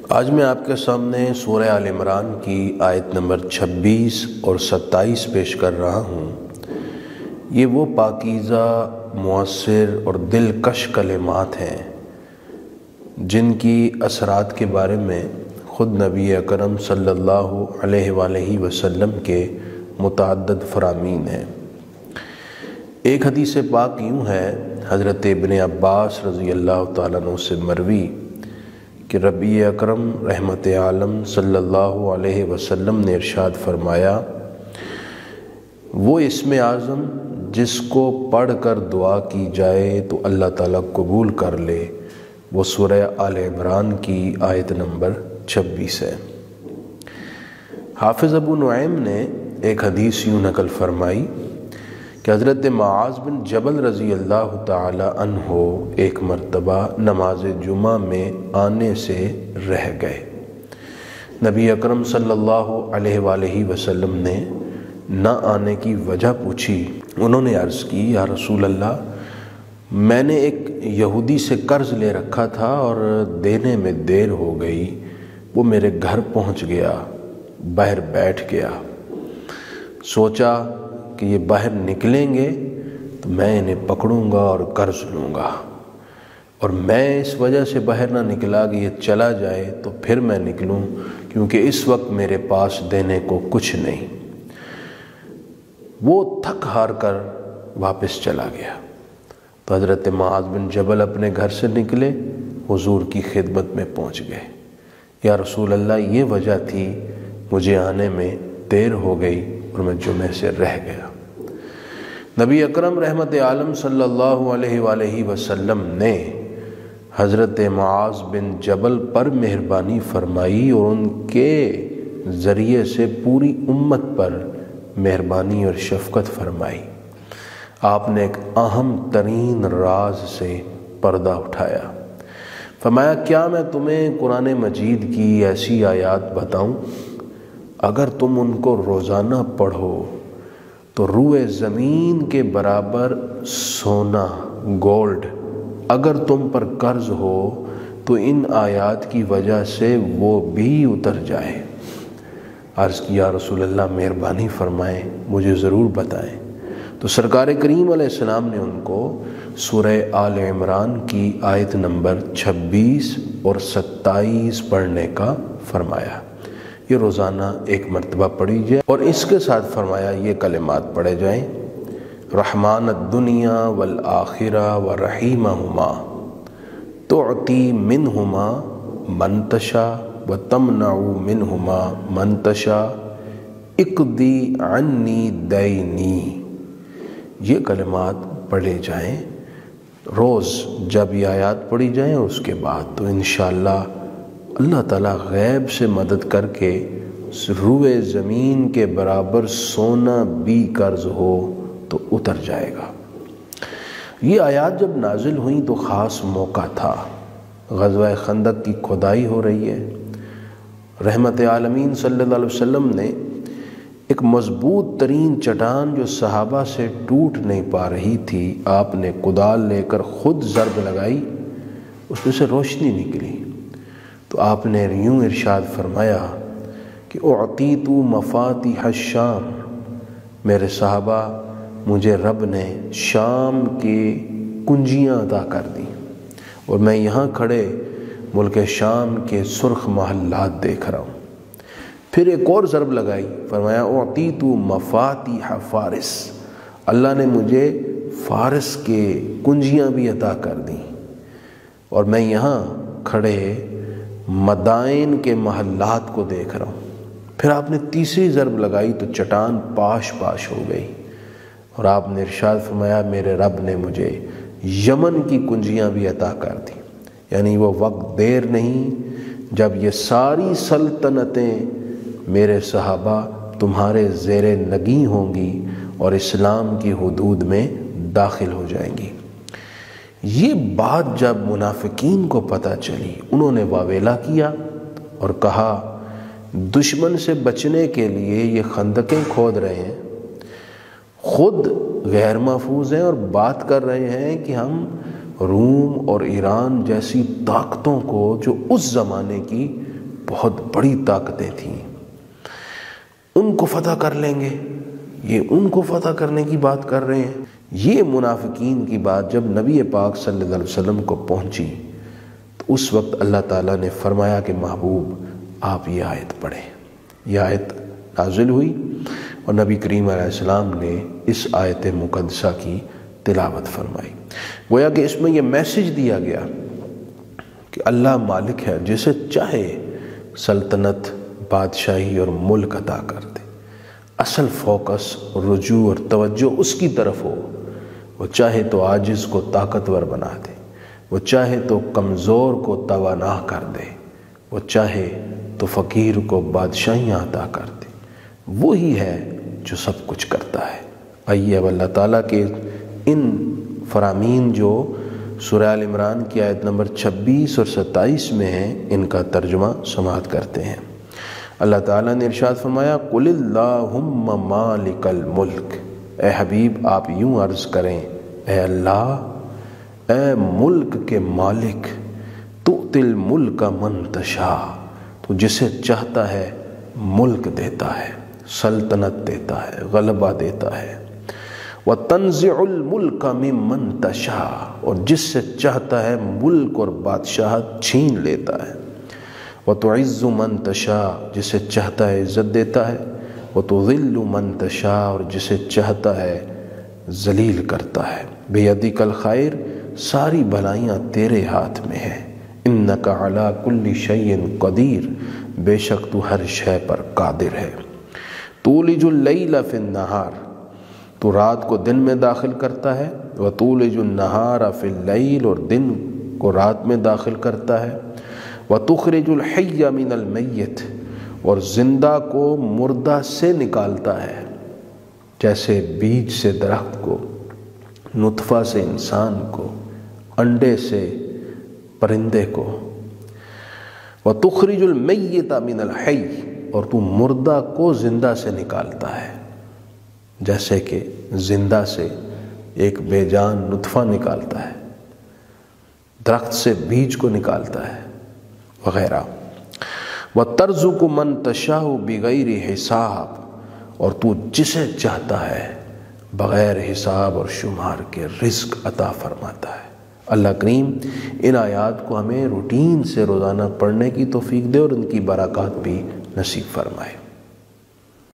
آج میں آپ کے سامنے سورہ آل عمران کی آیت نمبر 26 اور 27 پیش کر رہا ہوں۔ یہ وہ پاکیزہ، مؤثر اور دلکش کلمات ہیں جن کی اثرات کے بارے میں خود نبی اکرم صلی اللہ علیہ وآلہ وسلم کے متعدد فرامین ہیں۔ ایک حدیث پاک یوں ہے، حضرت ابن عباس رضی اللہ تعالیٰ عنہ سے مروی کہ ربی اکرم رحمت عالم صلی اللہ علیہ وسلم نے ارشاد فرمایا، وہ اسم اعظم جس کو پڑھ کر دعا کی جائے تو اللہ تعالیٰ قبول کر لے، وہ سورہ آل عمران کی آیت نمبر 26 ہے۔ حافظ ابو نعیم نے ایک حدیث یوں نقل فرمائی کہ حضرت معاذ بن جبل رضی اللہ تعالی عنہ ایک مرتبہ نماز جمعہ میں آنے سے رہ گئے۔ نبی اکرم صلی اللہ علیہ وآلہ وسلم نے نہ آنے کی وجہ پوچھی۔ انہوں نے عرض کی، یا رسول اللہ، میں نے ایک یہودی سے قرض لے رکھا تھا اور دینے میں دیر ہو گئی، وہ میرے گھر پہنچ گیا، باہر بیٹھ گیا، سوچا کہ یہ باہر نکلیں گے تو میں انہیں پکڑوں گا اور قرض لوں گا، اور میں اس وجہ سے باہر نہ نکلا کہ یہ چلا جائے تو پھر میں نکلوں، کیونکہ اس وقت میرے پاس دینے کو کچھ نہیں۔ وہ تھک ہار کر واپس چلا گیا تو حضرت معاذ بن جبل اپنے گھر سے نکلے، حضور کی خدمت میں پہنچ گئے۔ یا رسول اللہ، یہ وجہ تھی، مجھے آنے میں دیر ہو گئی اور میں جمعے سے رہ گیا۔ نبی اکرم رحمت عالم صلی اللہ علیہ وآلہ وسلم نے حضرت معاذ بن جبل پر مہربانی فرمائی اور ان کے ذریعے سے پوری امت پر مہربانی اور شفقت فرمائی۔ آپ نے ایک اہم ترین راز سے پردہ اٹھایا۔ فرمایا، کیا میں تمہیں قرآن مجید کی ایسی آیات بتاؤں، اگر تم ان کو روزانہ پڑھو تو روئے زمین کے برابر سونا، گولڈ اگر تم پر قرض ہو تو ان آیات کی وجہ سے وہ بھی اتر جائے۔ عرض کیا، رسول اللہ مہربانی فرمائیں، مجھے ضرور بتائیں۔ تو سرکار کریم علیہ السلام نے ان کو سورہ آل عمران کی آیت نمبر 26 اور 27 پڑھنے کا فرمایا۔ یہ روزانہ ایک مرتبہ پڑھی جائے، اور اس کے ساتھ فرمایا یہ کلمات پڑھے جائیں، رحمان الدنیا والآخرہ ورحیمہما تعطی منہما من تشاء وتمنع منہما من تشاء اقضی عنی دینی۔ یہ کلمات پڑھے جائیں روز، جب یہ آیات پڑھی جائیں اس کے بعد، تو انشاءاللہ اللہ تعالیٰ غیب سے مدد کر کے روئے زمین کے برابر سونا بھی قرض ہو تو اتر جائے گا۔ یہ آیات جب نازل ہوئیں تو خاص موقع تھا، غزوہ خندق کی کھدائی ہو رہی ہے۔ رحمت عالمین صلی اللہ علیہ وسلم نے ایک مضبوط ترین چٹان جو صحابہ سے ٹوٹ نہیں پا رہی تھی، آپ نے کدال لے کر خود ضرب لگائی، اس میں سے روشنی نکلی، تو آپ نے یوں ارشاد فرمایا کہ اعطیت مفاتیح الشام، میرے صحابہ، مجھے رب نے شام کی کنجیاں عطا کر دیں، اور میں یہاں کھڑے ملک شام کے سرخ محلات دیکھ رہا ہوں۔ پھر ایک اور ضرب لگائی، فرمایا اعطیت مفاتیح فارس، اللہ نے مجھے فارس کے کنجیاں بھی عطا کر دیں، اور میں یہاں کھڑے مدائن کے محلات کو دیکھ رہا ہوں۔ پھر آپ نے تیسری ضرب لگائی تو چٹان پاش پاش ہو گئی، اور آپ نے ارشاد فرمایا، میرے رب نے مجھے یمن کی کنجیاں بھی عطا کر دی۔ یعنی وہ وقت دیر نہیں جب یہ ساری سلطنتیں میرے صحابہ تمہارے زیر نگیں ہوں گی اور اسلام کی حدود میں داخل ہو جائیں گی۔ یہ بات جب منافقین کو پتہ چلی، انہوں نے واویلا کیا اور کہا، دشمن سے بچنے کے لیے یہ خندقیں کھود رہے ہیں، خود غیر محفوظ ہیں اور بات کر رہے ہیں کہ ہم روم اور ایران جیسی طاقتوں کو جو اس زمانے کی بہت بڑی طاقتیں تھیں، ان کو فتح کر لیں گے۔ یہ ان کو فتح کرنے کی بات کر رہے ہیں۔ یہ منافقین کی بات جب نبی پاک صلی اللہ علیہ وسلم کو پہنچی تو اس وقت اللہ تعالیٰ نے فرمایا کہ محبوب آپ یہ آیت پڑھیں۔ یہ آیت نازل ہوئی اور نبی کریم علیہ السلام نے اس آیت مقدسہ کی تلاوت فرمائی۔ گویا کہ اس میں یہ میسج دیا گیا کہ اللہ مالک ہے، جسے چاہے سلطنت، بادشاہی اور ملک عطا کر دے۔ اصل فوکس، رجوع اور توجہ اس کی طرف ہو۔ وہ چاہے تو عاجز کو طاقتور بنا دے، وہ چاہے تو کمزور کو توانا کر دے، وہ چاہے تو فقیر کو بادشاہیاں عطا کر دے۔ وہی ہے جو سب کچھ کرتا ہے۔ آئیے اب اللہ تعالیٰ کے ان فرامین جو سورہ آل عمران کی آیت نمبر 26 اور 27 میں ہیں، ان کا ترجمہ سماعت کرتے ہیں۔ اللہ تعالیٰ نے ارشاد فرمایا قُلِ اللہم مالک الملک، اے حبیب آپ یوں عرض کریں، اے اللہ، اے ملک کے مالک، تؤتی الملک من تشاء، تو جسے چاہتا ہے ملک دیتا ہے، سلطنت دیتا ہے، غلبہ دیتا ہے۔ وَتَنزِعُ الْمُلْكَ مِمَّن تَشَاءُ، اور جس سے چاہتا ہے ملک اور بادشاہت چھین لیتا ہے۔ وَتُعِزُّ مَن تَشَاءُ، جسے چاہتا ہے عزت دیتا ہے۔ وَتُذِلُّ مَن تَشَاءُ، اور جسے چاہتا ہے ذلیل کرتا ہے۔ بِیَدِکَ الْخَیْرُ، ساری بھلائیاں تیرے ہاتھ میں ہیں۔ اِنَّکَ عَلیٰ کُلِّ شَیْءٍ قدیر، بے شک تو ہر شے پر قادر ہے۔ تُولِجُ اللَّیْلَ فِی النَّہَارِ، تو رات کو دن میں داخل کرتا ہے۔ وَتُولِجُ النَّہَارَ فِی اللَّیْلِ، اور دن کو رات میں داخل کرتا ہے۔ وَتُخْرِجُ الْحَیَّ مِنَ الْمَیِّتِ، اور زندہ کو مردہ سے نکالتا ہے، جیسے بیج سے درخت کو، نطفہ سے انسان کو، انڈے سے پرندے کو۔ وَتُخْرِجُ الْمَیِّتَ مِنَ الْحَیِّ، اور تو مردہ کو زندہ سے نکالتا ہے، جیسے کہ زندہ سے ایک بے جان نطفہ نکالتا ہے، درخت سے بیج کو نکالتا ہے، وغیرہ۔ وَتَرْزُقُ مَن تَشَاءُ بِغَیْرِ حِسَابٍ، اور تو جسے چاہتا ہے بغیر حساب اور شمار کے رزق عطا فرماتا ہے۔ اللہ کریم ان آیات کو ہمیں روٹین سے روزانہ پڑھنے کی توفیق دے اور ان کی برکات بھی نصیب فرمائے۔